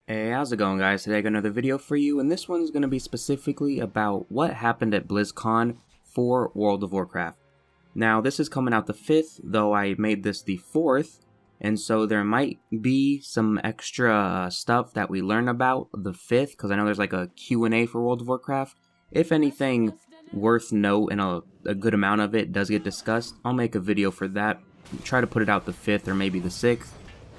Hey, how's it going, guys? Today I got another video for you, and this one's going to be specifically about what happened at Blizzcon for World of Warcraft. Now, this is coming out the 5th, though I made this the 4th, and so there might be some extra stuff that we learn about the 5th, because I know there's like a Q&A for World of Warcraft. If anything worth note and a good amount of it does get discussed, I'll make a video for that. Try to put it out the 5th or maybe the 6th.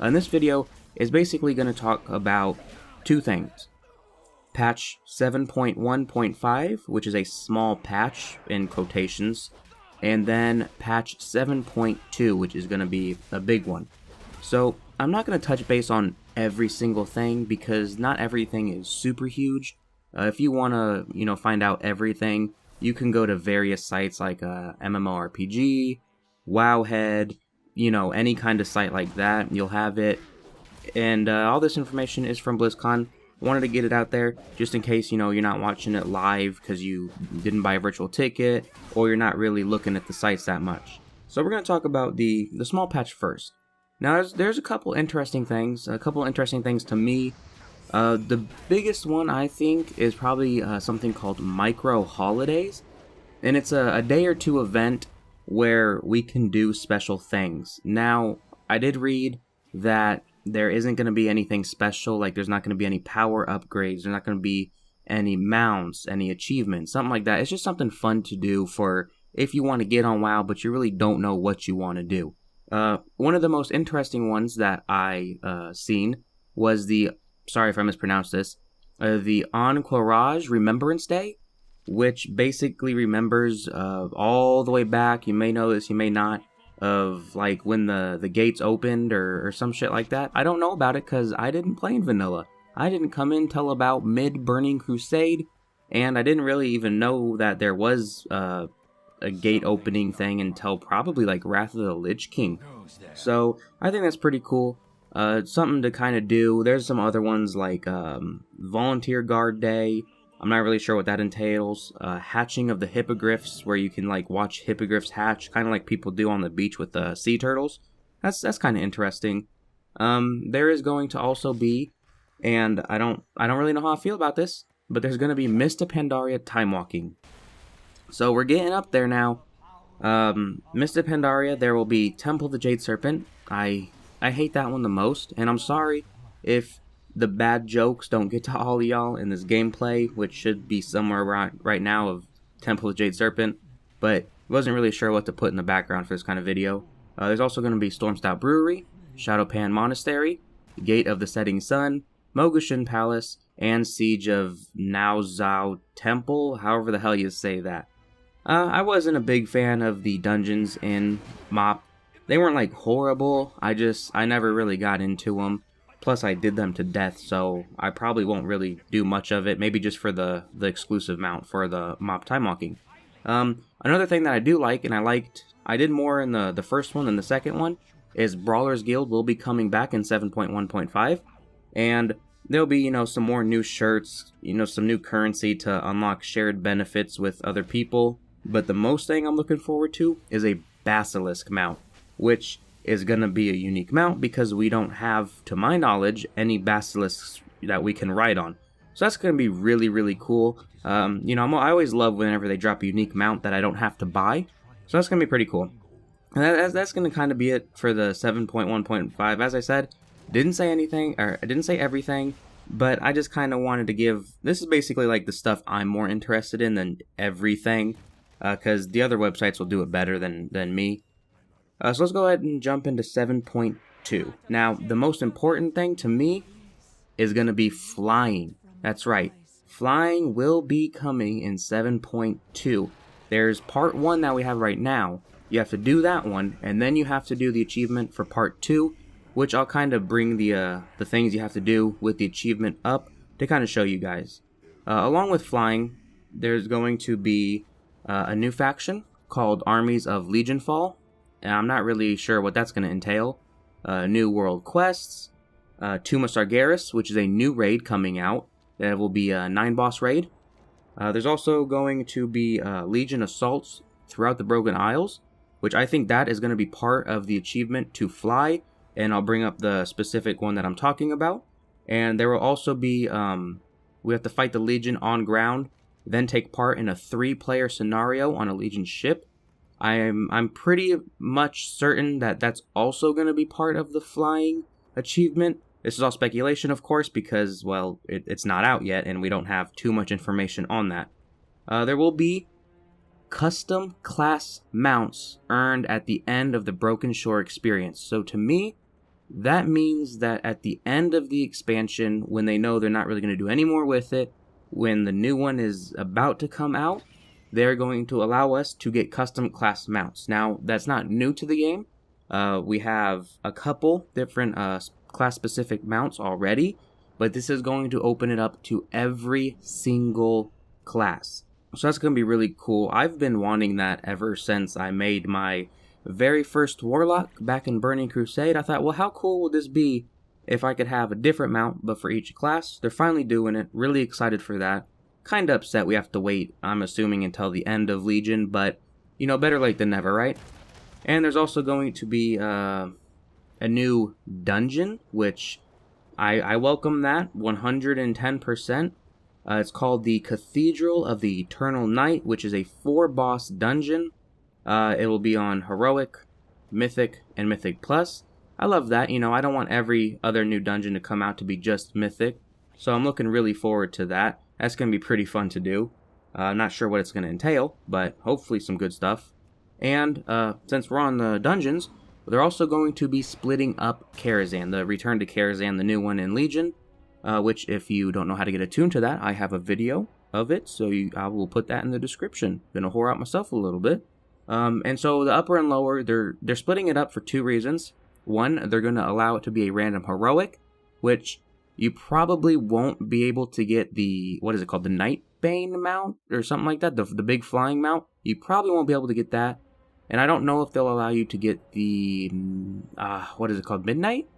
In this video is basically going to talk about two things. Patch 7.1.5, which is a small patch in quotations, and then patch 7.2, which is going to be a big one. So I'm not going to touch base on every single thing because not everything is super huge. If you want to, find out everything, you can go to various sites like MMORPG, Wowhead, any kind of site like that. You'll have it. And all this information is from BlizzCon. Wanted to get it out there just in case, you're not watching it live because you didn't buy a virtual ticket or you're not really looking at the sites that much. So we're going to talk about the small patch first. Now, there's a couple interesting things to me. The biggest one, I think, is probably something called Micro Holidays. And it's a day or two event where we can do special things. Now, I did read that there isn't going to be anything special, like there's not going to be any power upgrades, there's not going to be any mounts, any achievements, something like that. It's just something fun to do for if you want to get on WoW, but you really don't know what you want to do. One of the most interesting ones that I seen was sorry if I mispronounced this, the Encourage Remembrance Day, which basically remembers all the way back, you may know this, you may not, of like when the gates opened or some shit like that. I don't know about it because I didn't play in vanilla. I didn't come in till about mid-Burning Crusade, and I didn't really even know that there was a gate opening thing until probably like Wrath of the Lich King. So I think that's pretty cool. Something to kind of do. There's some other ones like Volunteer Guard Day. I'm not really sure what that entails. Hatching of the hippogriffs, where you can like watch hippogriffs hatch, kind of like people do on the beach with the sea turtles. That's kind of interesting. There is going to also be, and I don't really know how I feel about this, but there's going to be Mist of Pandaria time walking. So we're getting up there now. Mist of Pandaria, there will be Temple of the Jade Serpent. I hate that one the most, and I'm sorry if the bad jokes don't get to all of y'all in this gameplay, which should be somewhere around right now of Temple of the Jade Serpent, but wasn't really sure what to put in the background for this kind of video. There's also going to be Stormstout Brewery, Shadowpan Monastery, Gate of the Setting Sun, Mogushin Palace, and Siege of Naozao Temple, however the hell you say that. I wasn't a big fan of the dungeons in MoP. They weren't like horrible, I never really got into them. Plus, I did them to death, so I probably won't really do much of it. Maybe just for the exclusive mount for the MoP time walking. Another thing that I do like, and I did more in the first one than the second one, is Brawlers Guild will be coming back in 7.1.5. And there'll be, some more new shirts, some new currency to unlock shared benefits with other people. But the most thing I'm looking forward to is a Basilisk mount, which is going to be a unique mount because we don't have, to my knowledge, any basilisks that we can ride on. So that's going to be really, really cool. I always love whenever they drop a unique mount that I don't have to buy. So that's going to be pretty cool. And that's going to kind of be it for the 7.1.5. As I said, didn't say everything, but I just kind of wanted to give, this is basically like the stuff I'm more interested in than everything, because the other websites will do it better than me. So let's go ahead and jump into 7.2. Now, the most important thing to me is going to be flying. That's right. Flying will be coming in 7.2. There's part 1 that we have right now. You have to do that one, and then you have to do the achievement for part 2, which I'll kind of bring the things you have to do with the achievement up to kind of show you guys. Along with flying, there's going to be a new faction called Armies of Legionfall. And I'm not really sure what that's going to entail. New world quests, Tuma Sargeras, which is a new raid coming out. That will be a 9-boss raid. There's also going to be Legion assaults throughout the Broken Isles, which I think that is going to be part of the achievement to fly, and I'll bring up the specific one that I'm talking about. And there will also be, we have to fight the Legion on ground, then take part in a 3-player scenario on a Legion ship. I'm pretty much certain that that's also going to be part of the flying achievement. This is all speculation, of course, because, well, it's not out yet, and we don't have too much information on that. There will be custom class mounts earned at the end of the Broken Shore experience. So to me, that means that at the end of the expansion, when they know they're not really going to do any more with it, when the new one is about to come out, they're going to allow us to get custom class mounts. Now, that's not new to the game. We have a couple different class-specific mounts already, but this is going to open it up to every single class. So that's going to be really cool. I've been wanting that ever since I made my very first Warlock back in Burning Crusade. I thought, well, how cool would this be if I could have a different mount, but for each class? They're finally doing it. Really excited for that. Kind of upset we have to wait, I'm assuming, until the end of Legion, but, you know, better late than never, right? And there's also going to be a new dungeon, which I welcome that 110%. It's called the Cathedral of the Eternal Night, which is a 4-boss dungeon. It will be on Heroic, Mythic, and Mythic Plus. I love that. You know, I don't want every other new dungeon to come out to be just Mythic, so I'm looking really forward to that. That's going to be pretty fun to do. I'm not sure what it's going to entail, but hopefully some good stuff. And since we're on the dungeons, they're also going to be splitting up Karazhan, the Return to Karazhan, the new one in Legion, which if you don't know how to get attuned to that, I have a video of it, so I will put that in the description. Gonna whore out myself a little bit. And so the upper and lower, they're splitting it up for 2 reasons. One, they're going to allow it to be a random Heroic, which you probably won't be able to get the, what is it called, the Nightbane mount or something like that, the big flying mount. You probably won't be able to get that. And I don't know if they'll allow you to get the, what is it called, Midnight?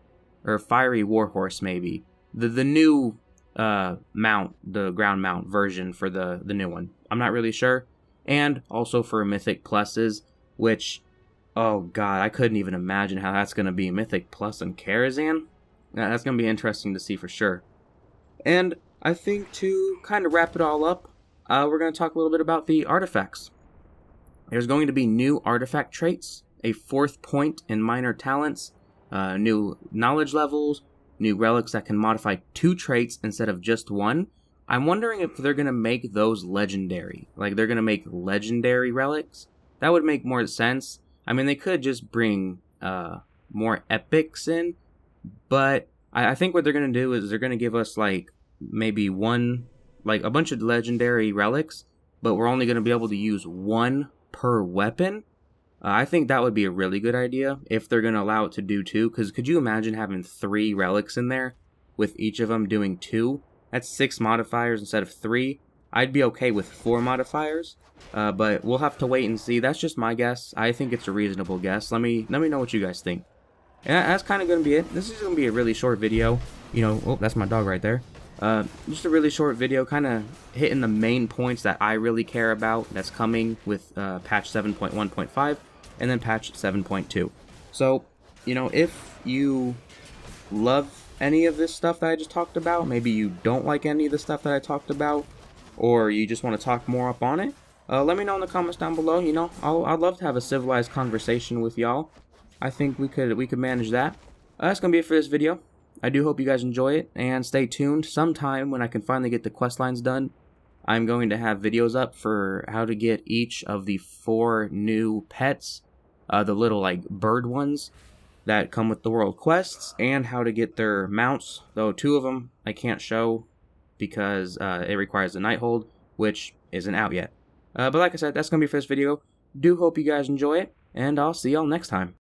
Or Fiery Warhorse, maybe. The new mount, the ground mount version for the new one. I'm not really sure. And also for Mythic Pluses, which, oh god, I couldn't even imagine how that's going to be Mythic Plus and Karazhan. That's going to be interesting to see for sure. And I think to kind of wrap it all up, we're going to talk a little bit about the artifacts. There's going to be new artifact traits, a 4th point in minor talents, new knowledge levels, new relics that can modify 2 traits instead of just 1. I'm wondering if they're going to make those legendary. Like, they're going to make legendary relics. That would make more sense. I mean, they could just bring more epics in, but I think what they're going to do is they're going to give us, like, maybe one, like, a bunch of legendary relics, but we're only going to be able to use 1 per weapon. I think that would be a really good idea if they're going to allow it to do 2, because could you imagine having 3 relics in there with each of them doing 2? That's 6 modifiers instead of 3. I'd be okay with 4 modifiers, but we'll have to wait and see. That's just my guess. I think it's a reasonable guess. Let me know what you guys think. And that's kind of going to be it. This is going to be a really short video. You know, oh, that's my dog right there. Just a really short video, kind of hitting the main points that I really care about that's coming with patch 7.1.5 and then patch 7.2. So, you know, if you love any of this stuff that I just talked about, maybe you don't like any of the stuff that I talked about, or you just want to talk more up on it, let me know in the comments down below. You know, I'd love to have a civilized conversation with y'all. I think we could manage that. That's gonna be it for this video. I do hope you guys enjoy it, and stay tuned. Sometime when I can finally get the quest lines done, I'm going to have videos up for how to get each of the 4 new pets, the little like bird ones that come with the world quests, and how to get their mounts, though 2 of them I can't show because it requires a Nighthold, which isn't out yet. But like I said, that's going to be for this video. Do hope you guys enjoy it, and I'll see y'all next time.